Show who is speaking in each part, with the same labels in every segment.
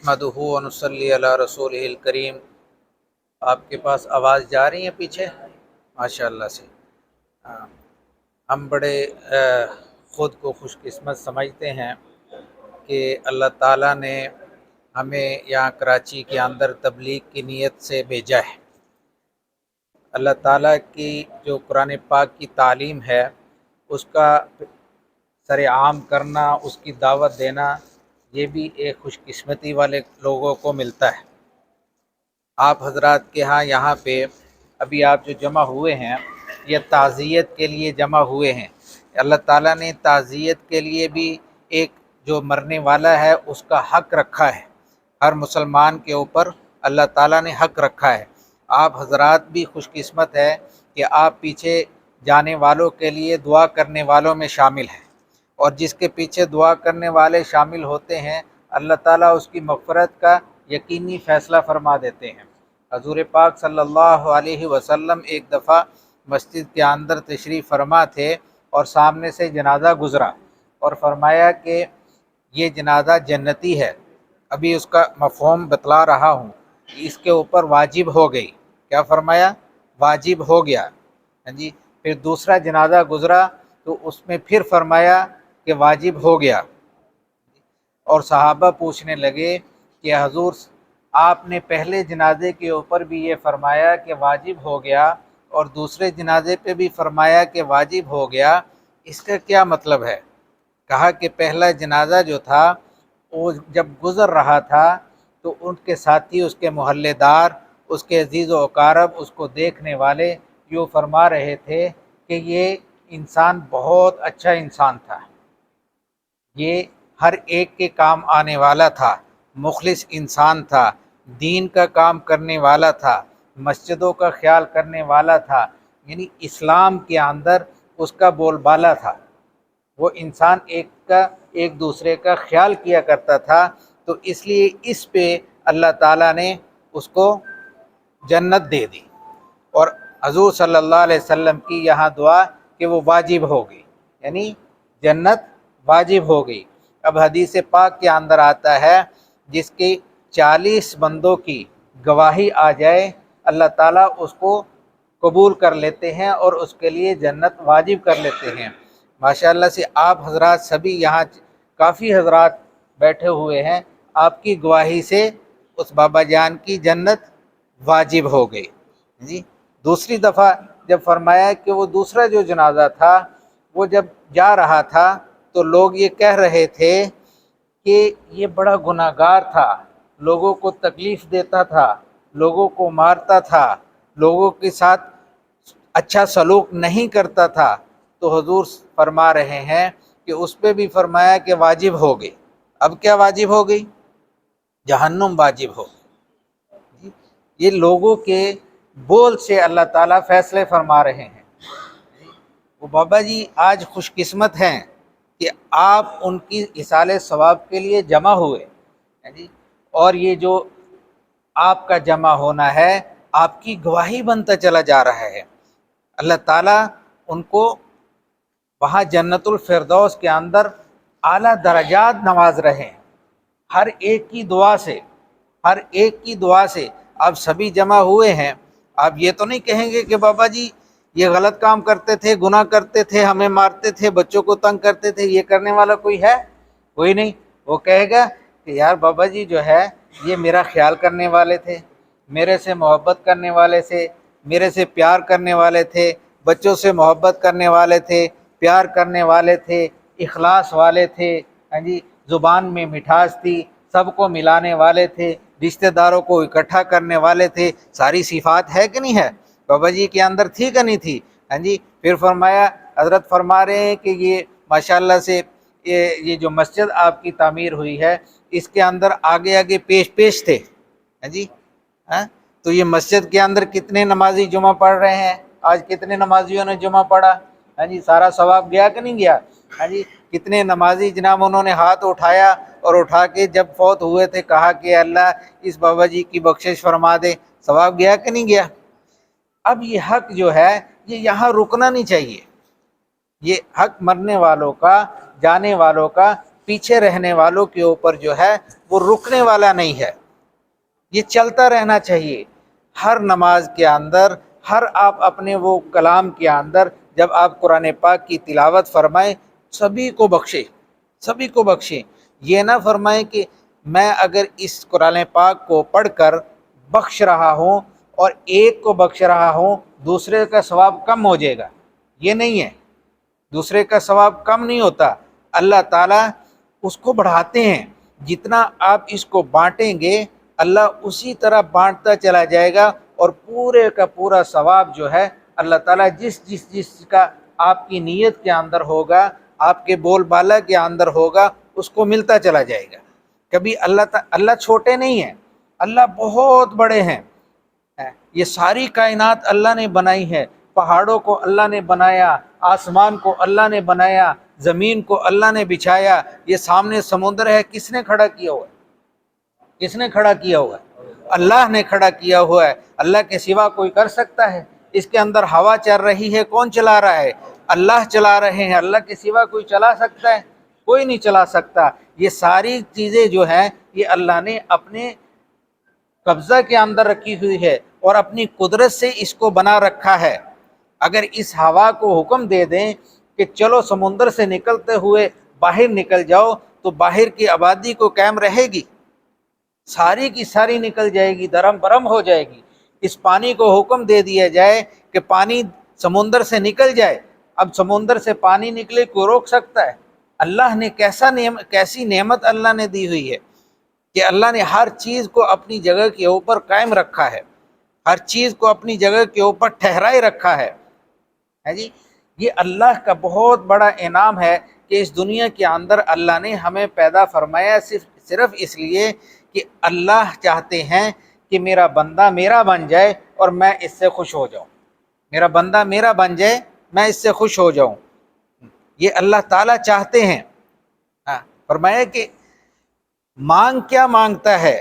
Speaker 1: نحمدہ و نصلی علی رسولہ الکریم۔ آپ کے پاس آواز جا رہی ہے پیچھے؟ ماشاء اللہ سے۔ ہاں، ہم بڑے خود کو خوش قسمت سمجھتے ہیں کہ اللہ تعالیٰ نے ہمیں یہاں کراچی کے اندر تبلیغ کی نیت سے بھیجا ہے۔ اللہ تعالیٰ کی جو قرآن پاک کی تعلیم ہے اس کا سر عام کرنا، اس کی دعوت دینا، یہ بھی ایک خوش قسمتی والے لوگوں کو ملتا ہے۔ آپ حضرات کے ہاں یہاں پہ ابھی آپ جو جمع ہوئے ہیں یہ تعزیت کے لیے جمع ہوئے ہیں۔ اللہ تعالیٰ نے تعزیت کے لیے بھی ایک جو مرنے والا ہے اس کا حق رکھا ہے۔ ہر مسلمان کے اوپر اللہ تعالیٰ نے حق رکھا ہے۔ آپ حضرات بھی خوش قسمت ہے کہ آپ پیچھے جانے والوں کے لیے دعا کرنے والوں میں شامل ہیں، اور جس کے پیچھے دعا کرنے والے شامل ہوتے ہیں اللہ تعالیٰ اس کی مغفرت کا یقینی فیصلہ فرما دیتے ہیں۔ حضور پاک صلی اللہ علیہ وسلم ایک دفعہ مسجد کے اندر تشریف فرما تھے اور سامنے سے جنازہ گزرا اور فرمایا کہ یہ جنازہ جنتی ہے، ابھی اس کا مفہوم بتلا رہا ہوں، اس کے اوپر واجب ہو گئی۔ کیا فرمایا؟ واجب ہو گیا۔ ہاں جی، پھر دوسرا جنازہ گزرا تو اس میں پھر فرمایا کہ واجب ہو گیا، اور صحابہ پوچھنے لگے کہ حضور آپ نے پہلے جنازے کے اوپر بھی یہ فرمایا کہ واجب ہو گیا اور دوسرے جنازے پہ بھی فرمایا کہ واجب ہو گیا، اس کا کیا مطلب ہے؟ کہا کہ پہلا جنازہ جو تھا وہ جب گزر رہا تھا تو ان کے ساتھی، اس کے محلے دار، اس کے عزیز و اقارب، اس کو دیکھنے والے یوں فرما رہے تھے کہ یہ انسان بہت اچھا انسان تھا، یہ ہر ایک کے کام آنے والا تھا، مخلص انسان تھا، دین کا کام کرنے والا تھا، مسجدوں کا خیال کرنے والا تھا، یعنی اسلام کے اندر اس کا بول بالا تھا۔ وہ انسان ایک دوسرے کا خیال کیا کرتا تھا، تو اس لیے اس پہ اللہ تعالیٰ نے اس کو جنت دے دی، اور حضور صلی اللہ علیہ وسلم کی یہاں دعا کہ وہ واجب ہو گئی، یعنی جنت واجب ہو گئی۔ اب حدیث پاک کے اندر آتا ہے جس کی 40 بندوں کی گواہی آ جائے اللہ تعالیٰ اس کو قبول کر لیتے ہیں اور اس کے لیے جنت واجب کر لیتے ہیں۔ ماشاءاللہ سے آپ حضرات سبھی یہاں کافی حضرات بیٹھے ہوئے ہیں، آپ کی گواہی سے اس بابا جان کی جنت واجب ہو گئی جی۔ دوسری دفعہ جب فرمایا کہ وہ دوسرا جو جنازہ تھا وہ جب جا رہا تھا تو لوگ یہ کہہ رہے تھے کہ یہ بڑا گناہ گار تھا، لوگوں کو تکلیف دیتا تھا، لوگوں کو مارتا تھا، لوگوں کے ساتھ اچھا سلوک نہیں کرتا تھا، تو حضور فرما رہے ہیں کہ اس پہ بھی فرمایا کہ واجب ہو گئی۔ اب کیا واجب ہو گئی؟ جہنم واجب ہو گئی۔ یہ لوگوں کے بول سے اللہ تعالیٰ فیصلے فرما رہے ہیں۔ وہ بابا جی آج خوش قسمت ہیں کہ آپ ان کی ایصال ثواب کے لیے جمع ہوئے جی، اور یہ جو آپ کا جمع ہونا ہے آپ کی گواہی بنتا چلا جا رہا ہے۔ اللہ تعالیٰ ان کو وہاں جنت الفردوس کے اندر اعلیٰ درجات نواز رہے ہیں، ہر ایک کی دعا سے، ہر ایک کی دعا سے۔ آپ سبھی جمع ہوئے ہیں، آپ یہ تو نہیں کہیں گے کہ بابا جی یہ غلط کام کرتے تھے، گناہ کرتے تھے، ہمیں مارتے تھے، بچوں کو تنگ کرتے تھے، یہ کرنے والا کوئی ہے؟ کوئی نہیں۔ وہ کہے گا کہ یار بابا جی جو ہے یہ میرا خیال کرنے والے تھے، میرے سے محبت کرنے والے تھے، میرے سے پیار کرنے والے تھے، بچوں سے محبت کرنے والے تھے، پیار کرنے والے تھے، اخلاص والے تھے، ہاں جی، زبان میں مٹھاس تھی، سب کو ملانے والے تھے، رشتہ داروں کو اکٹھا کرنے والے تھے۔ ساری صفات ہے کہ نہیں ہے؟ بابا جی کے اندر تھی کہ نہیں تھی؟ ہاں جی۔ پھر فرمایا، حضرت فرما رہے ہیں کہ یہ ماشاءاللہ سے یہ جو مسجد آپ کی تعمیر ہوئی ہے اس کے اندر آگے آگے پیش پیش تھے، ہاں جی، ہاں، تو یہ مسجد کے اندر کتنے نمازی جمعہ پڑھ رہے ہیں؟ آج کتنے نمازیوں نے جمعہ پڑھا؟ ہاں جی، سارا ثواب گیا کہ نہیں گیا؟ ہاں جی، کتنے نمازی جناب انہوں نے ہاتھ اٹھایا اور اٹھا کے جب فوت ہوئے تھے کہا کہ اللہ اس بابا جی کی بخشش فرما دے، ثواب گیا کہ نہیں گیا؟ اب یہ حق جو ہے یہ یہاں رکنا نہیں چاہیے، یہ حق مرنے والوں کا، جانے والوں کا پیچھے رہنے والوں کے اوپر جو ہے وہ رکنے والا نہیں ہے، یہ چلتا رہنا چاہیے۔ ہر نماز کے اندر، ہر آپ اپنے وہ کلام کے اندر جب آپ قرآن پاک کی تلاوت فرمائیں، سبھی کو بخشے، سبھی کو بخشے۔ یہ نہ فرمائیں کہ میں اگر اس قرآن پاک کو پڑھ کر بخش رہا ہوں اور ایک کو بخش رہا ہوں، دوسرے کا ثواب کم ہو جائے گا، یہ نہیں ہے، دوسرے کا ثواب کم نہیں ہوتا، اللہ تعالیٰ اس کو بڑھاتے ہیں۔ جتنا آپ اس کو بانٹیں گے اللہ اسی طرح بانٹتا چلا جائے گا، اور پورے کا پورا ثواب جو ہے اللہ تعالیٰ جس کا آپ کی نیت کے اندر ہوگا، آپ کے بول بالا کے اندر ہوگا، اس کو ملتا چلا جائے گا۔ کبھی اللہ چھوٹے نہیں ہیں، اللہ بہت بڑے ہیں۔ یہ ساری کائنات اللہ نے بنائی ہے، پہاڑوں کو اللہ نے بنایا، آسمان کو اللہ نے بنایا، زمین کو اللہ نے بچھایا، یہ سامنے سمندر ہے، کس نے کھڑا کیا ہوا ہے؟ کس نے کھڑا کیا ہوا ہے؟ اللہ نے کھڑا کیا ہوا ہے، اللہ کے سوا کوئی کر سکتا ہے؟ اس کے اندر ہوا چل رہی ہے، کون چلا رہا ہے؟ اللہ چلا رہے ہیں، اللہ کے سوا کوئی چلا سکتا ہے؟ کوئی نہیں چلا سکتا۔ یہ ساری چیزیں جو ہیں یہ اللہ نے اپنے قبضہ کے اندر رکھی ہوئی ہے اور اپنی قدرت سے اس کو بنا رکھا ہے۔ اگر اس ہوا کو حکم دے دیں کہ چلو سمندر سے نکلتے ہوئے باہر نکل جاؤ، تو باہر کی آبادی کو قائم رہے گی؟ ساری کی ساری نکل جائے گی، درم برم ہو جائے گی۔ اس پانی کو حکم دے دیا جائے کہ پانی سمندر سے نکل جائے، اب سمندر سے پانی نکلے کوئی روک سکتا ہے؟ اللہ نے کیسی نعمت اللہ نے دی ہوئی ہے کہ اللہ نے ہر چیز کو اپنی جگہ کے اوپر قائم رکھا ہے، ہر چیز کو اپنی جگہ کے اوپر ٹھہرائے رکھا ہے جی۔ یہ اللہ کا بہت بڑا انعام ہے کہ اس دنیا کے اندر اللہ نے ہمیں پیدا فرمایا صرف اس لیے کہ اللہ چاہتے ہیں کہ میرا بندہ میرا بن جائے اور میں اس سے خوش ہو جاؤں، میرا بندہ میرا بن جائے، میں اس سے خوش ہو جاؤں، یہ اللہ تعالیٰ چاہتے ہیں۔ فرمایا کہ مانگ کیا مانگتا ہے،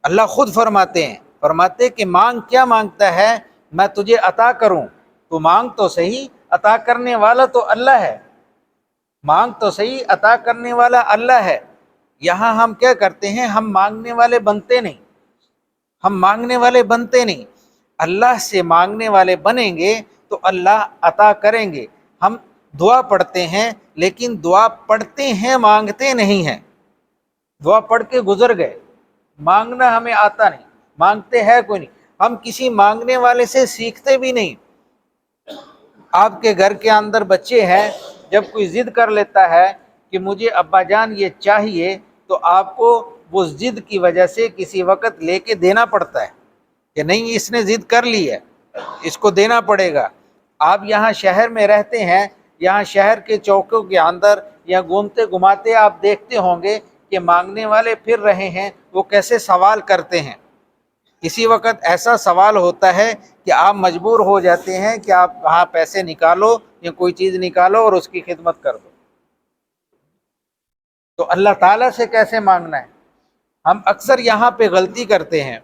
Speaker 1: اللہ خود فرماتے کہ مانگ کیا مانگتا ہے، میں تجھے عطا کروں۔ تو مانگ تو صحیح، عطا کرنے والا تو اللہ ہے، مانگ تو صحیح، عطا کرنے والا اللہ ہے۔ یہاں ہم کیا کرتے ہیں؟ ہم مانگنے والے بنتے نہیں، ہم مانگنے والے بنتے نہیں۔ اللہ سے مانگنے والے بنیں گے تو اللہ عطا کریں گے۔ ہم دعا پڑھتے ہیں لیکن دعا پڑھتے ہیں، مانگتے نہیں ہیں۔ دعا پڑھ کے گزر گئے، مانگنا ہمیں آتا نہیں، مانگتے ہیں کوئی نہیں۔ ہم کسی مانگنے والے سے سیکھتے بھی نہیں۔ آپ کے گھر کے اندر بچے ہیں، جب کوئی ضد کر لیتا ہے کہ مجھے ابا جان یہ چاہیے، تو آپ کو وہ ضد کی وجہ سے کسی وقت لے کے دینا پڑتا ہے کہ نہیں اس نے ضد کر لی ہے، اس کو دینا پڑے گا۔ آپ یہاں شہر میں رہتے ہیں، یہاں شہر کے چوکوں کے اندر یا گھومتے گھماتے آپ دیکھتے ہوں گے کہ مانگنے والے پھر رہے ہیں، وہ کیسے سوال کرتے ہیں۔ کسی وقت ایسا سوال ہوتا ہے کہ آپ مجبور ہو جاتے ہیں کہ آپ وہاں پیسے نکالو یا کوئی چیز نکالو اور اس کی خدمت کر دو۔ تو اللہ تعالیٰ سے کیسے مانگنا ہے؟ ہم اکثر یہاں پہ غلطی کرتے ہیں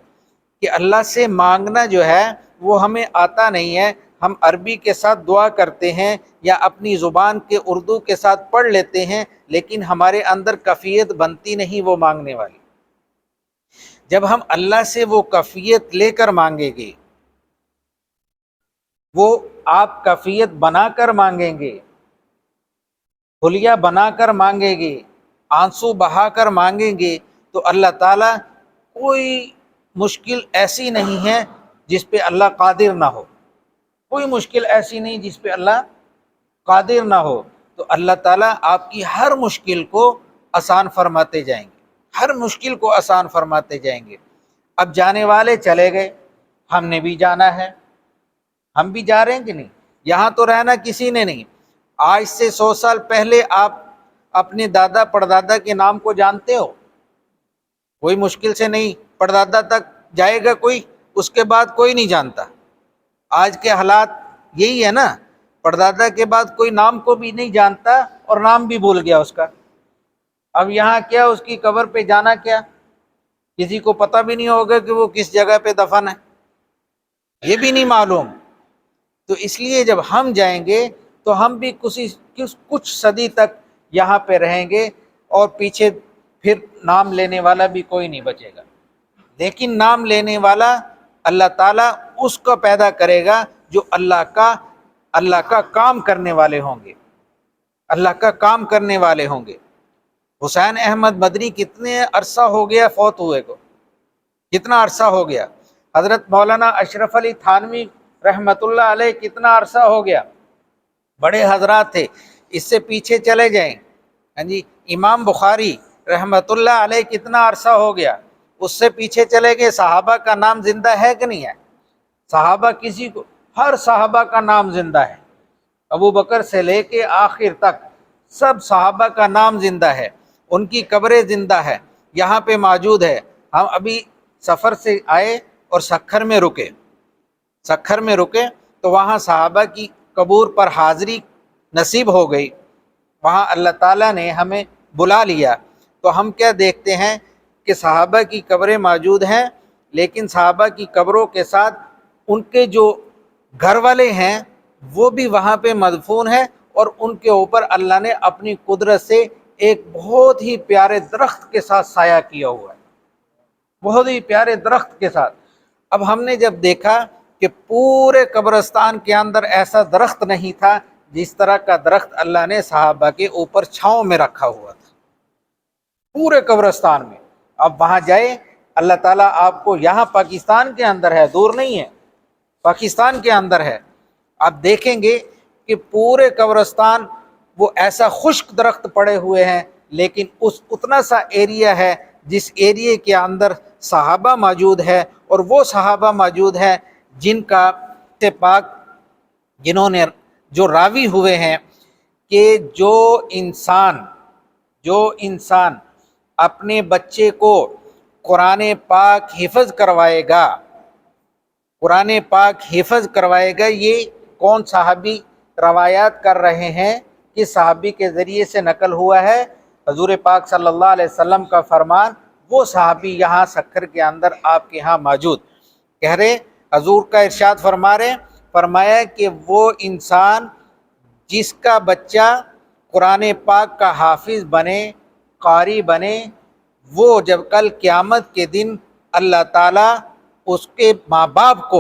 Speaker 1: کہ اللہ سے مانگنا جو ہے وہ ہمیں آتا نہیں ہے۔ ہم عربی کے ساتھ دعا کرتے ہیں یا اپنی زبان کے اردو کے ساتھ پڑھ لیتے ہیں، لیکن ہمارے اندر کیفیت بنتی نہیں وہ مانگنے والی۔ جب ہم اللہ سے وہ کیفیت لے کر مانگیں گے، وہ آپ کیفیت بنا کر مانگیں گے، حلیہ بنا کر مانگیں گے، آنسو بہا کر مانگیں گے، تو اللہ تعالیٰ کوئی مشکل ایسی نہیں ہے جس پہ اللہ قادر نہ ہو، کوئی مشکل ایسی نہیں جس پہ اللہ قادر نہ ہو۔ تو اللہ تعالیٰ آپ کی ہر مشکل کو آسان فرماتے جائیں گے، ہر مشکل کو آسان فرماتے جائیں گے۔ اب جانے والے چلے گئے، ہم نے بھی جانا ہے، ہم بھی جا رہے ہیں کہ نہیں؟ یہاں تو رہنا کسی نے نہیں۔ آج سے 100 سال پہلے آپ اپنے دادا پردادا کے نام کو جانتے ہو؟ کوئی مشکل سے نہیں، پردادا تک جائے گا کوئی، اس کے بعد کوئی نہیں جانتا۔ آج کے حالات یہی ہے نا، پردادا کے بعد کوئی نام کو بھی نہیں جانتا اور نام بھی بھول گیا اس کا۔ اب یہاں کیا اس کی قبر پہ جانا، کیا کسی کو پتہ بھی نہیں ہوگا کہ وہ کس جگہ پہ دفن ہے، یہ بھی نہیں معلوم۔ تو اس لیے جب ہم جائیں گے تو ہم بھی کچھ صدی تک یہاں پہ رہیں گے، اور پیچھے پھر نام لینے والا بھی کوئی نہیں بچے گا، لیکن نام لینے والا اللہ تعالیٰ اس کو پیدا کرے گا جو اللہ کا کام کرنے والے ہوں گے، اللہ کا کام کرنے والے ہوں گے۔ حسین احمد مدنی کتنے عرصہ ہو گیا فوت ہوئے کو، کتنا عرصہ ہو گیا؟ حضرت مولانا اشرف علی تھانوی رحمۃ اللہ علیہ کتنا عرصہ ہو گیا؟ بڑے حضرات تھے۔ اس سے پیچھے چلے جائیں، ہاں جی، امام بخاری رحمۃ اللہ علیہ کتنا عرصہ ہو گیا؟ اس سے پیچھے چلے گئے، صحابہ کا نام زندہ ہے کہ نہیں ہے؟ صحابہ کسی کو، ہر صحابہ کا نام زندہ ہے، ابو بکر سے لے کے آخر تک سب صحابہ کا نام زندہ ہے، ان کی قبریں زندہ ہے، یہاں پہ موجود ہے۔ ہم ابھی سفر سے آئے اور سکھر میں رکے تو وہاں صحابہ کی قبور پر حاضری نصیب ہو گئی، وہاں اللہ تعالیٰ نے ہمیں بلا لیا، تو ہم کیا دیکھتے ہیں کہ صحابہ کی قبریں موجود ہیں، لیکن صحابہ کی قبروں کے ساتھ ان کے جو گھر والے ہیں وہ بھی وہاں پہ مدفون ہیں، اور ان کے اوپر اللہ نے اپنی قدرت سے ایک بہت ہی پیارے درخت کے ساتھ سایہ کیا ہوا ہے، بہت ہی پیارے درخت کے ساتھ۔ اب ہم نے جب دیکھا کہ پورے قبرستان کے اندر ایسا درخت نہیں تھا جس طرح کا درخت اللہ نے صحابہ کے اوپر چھاؤں میں رکھا ہوا تھا پورے قبرستان میں۔ اب وہاں جائے، اللہ تعالیٰ آپ کو، یہاں پاکستان کے اندر ہے، دور نہیں ہے، پاکستان کے اندر ہے، آپ دیکھیں گے کہ پورے قبرستان وہ ایسا خشک درخت پڑے ہوئے ہیں، لیکن اتنا سا ایریا ہے جس ایریے کے اندر صحابہ موجود ہے، اور وہ صحابہ موجود ہیں جن کا سے پاک، جنہوں نے، جو راوی ہوئے ہیں کہ جو انسان اپنے بچے کو قرآن پاک حفظ کروائے گا، قرآن پاک حفظ کروائے گا، یہ کون صحابی روایات کر رہے ہیں؟ کہ صحابی کے ذریعے سے نقل ہوا ہے حضور پاک صلی اللہ علیہ وسلم کا فرمان، وہ صحابی یہاں سکھر کے اندر آپ کے ہاں موجود، کہہ رہے حضور کا ارشاد فرمایا کہ وہ انسان جس کا بچہ قرآن پاک کا حافظ بنے، قاری بنے، وہ جب کل قیامت کے دن اللہ تعالیٰ اس کے ماں باپ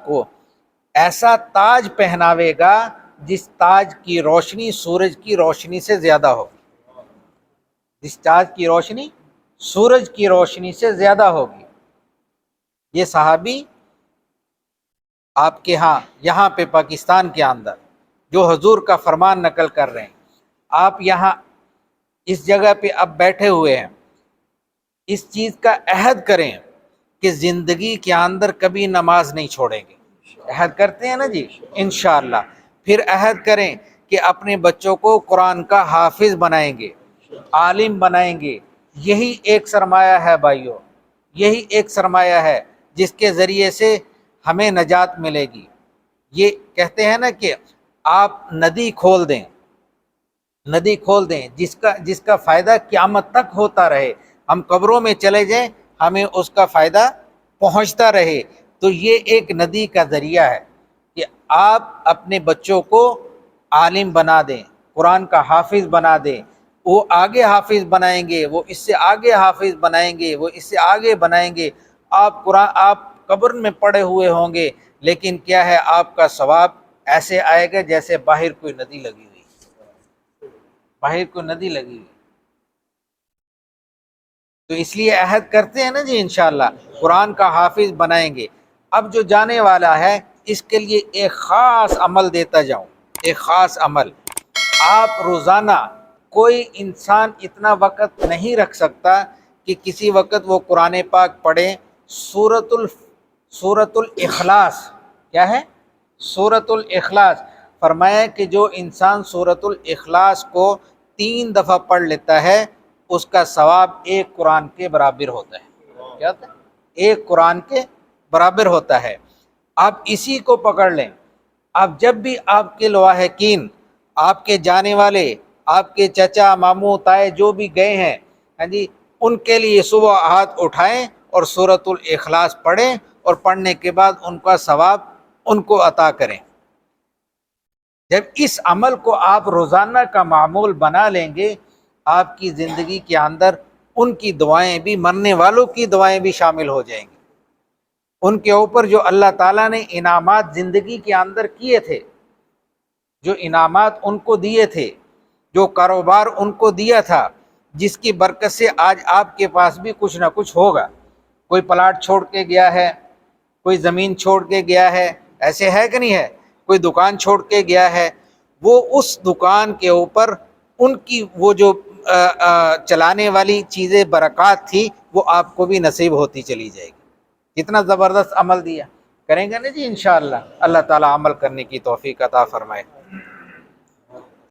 Speaker 1: کو ایسا تاج پہناوے گا جس تاج کی روشنی سورج کی روشنی سے زیادہ ہوگی، جس تاج کی روشنی سورج کی روشنی سے زیادہ ہوگی۔ یہ صحابی آپ کے ہاں، یہاں پہ پاکستان کے اندر جو حضور کا فرمان نقل کر رہے ہیں، آپ یہاں اس جگہ پہ اب بیٹھے ہوئے ہیں، اس چیز کا عہد کریں کہ زندگی کے اندر کبھی نماز نہیں چھوڑیں گے، عہد کرتے ہیں نا جی، انشاءاللہ۔ پھر عہد کریں کہ اپنے بچوں کو قرآن کا حافظ بنائیں گے، عالم بنائیں گے۔ یہی ایک سرمایہ ہے بھائیو، یہی ایک سرمایہ ہے جس کے ذریعے سے ہمیں نجات ملے گی۔ یہ کہتے ہیں نا کہ آپ ندی کھول دیں جس کا فائدہ قیامت تک ہوتا رہے، ہم قبروں میں چلے جائیں ہمیں اس کا فائدہ پہنچتا رہے، تو یہ ایک ندی کا ذریعہ ہے کہ آپ اپنے بچوں کو عالم بنا دیں، قرآن کا حافظ بنا دیں، وہ آگے حافظ بنائیں گے، وہ اس سے آگے حافظ بنائیں گے، وہ اس سے آگے بنائیں گے۔ آپ قبر میں پڑے ہوئے ہوں گے، لیکن کیا ہے، آپ کا ثواب ایسے آئے گا جیسے باہر کوئی ندی لگی ہوئی، تو اس لیے عہد کرتے ہیں نا جی، انشاءاللہ قرآن کا حافظ بنائیں گے۔ اب جو جانے والا ہے اس کے لیے ایک خاص عمل دیتا جاؤں، ایک خاص عمل۔ آپ روزانہ، کوئی انسان اتنا وقت نہیں رکھ سکتا کہ کسی وقت وہ قرآن پاک پڑھیں۔ سورۃ الاخلاص کیا ہے؟ سورۃ الاخلاص، فرمایا کہ جو انسان سورۃ الاخلاص کو 3 دفعہ پڑھ لیتا ہے اس کا ثواب ایک قرآن کے برابر ہوتا ہے۔ کیا ہوتا ہے؟ ایک قرآن کے برابر ہوتا ہے۔ آپ اسی کو پکڑ لیں، آپ جب بھی آپ کے لواحقین، آپ کے جانے والے، آپ کے چچا، ماموں، تائے جو بھی گئے ہیں، ہاں جی، ان کے لیے صبح ہاتھ اٹھائیں اور سورۃ الاخلاص پڑھیں، اور پڑھنے کے بعد ان کا ثواب ان کو عطا کریں۔ جب اس عمل کو آپ روزانہ کا معمول بنا لیں گے آپ کی زندگی کے اندر ان کی دعائیں بھی، مرنے والوں کی دعائیں بھی شامل ہو جائیں گی۔ ان کے اوپر جو اللہ تعالیٰ نے انعامات زندگی کے اندر کیے تھے، جو انعامات ان کو دیے تھے، جو کاروبار ان کو دیا تھا، جس کی برکت سے آج آپ کے پاس بھی کچھ نہ کچھ ہوگا۔ کوئی پلاٹ چھوڑ کے گیا ہے، کوئی زمین چھوڑ کے گیا ہے، ایسے ہے کہ نہیں ہے؟ کوئی دکان چھوڑ کے گیا ہے، وہ اس دکان کے اوپر ان کی وہ جو چلانے والی چیزیں برکات تھی، وہ آپ کو بھی نصیب ہوتی چلی جائے گی۔ کتنا زبردست عمل دیا، کریں گے نا جی انشاءاللہ۔ اللہ تعالیٰ عمل کرنے کی توفیق عطا فرمائے۔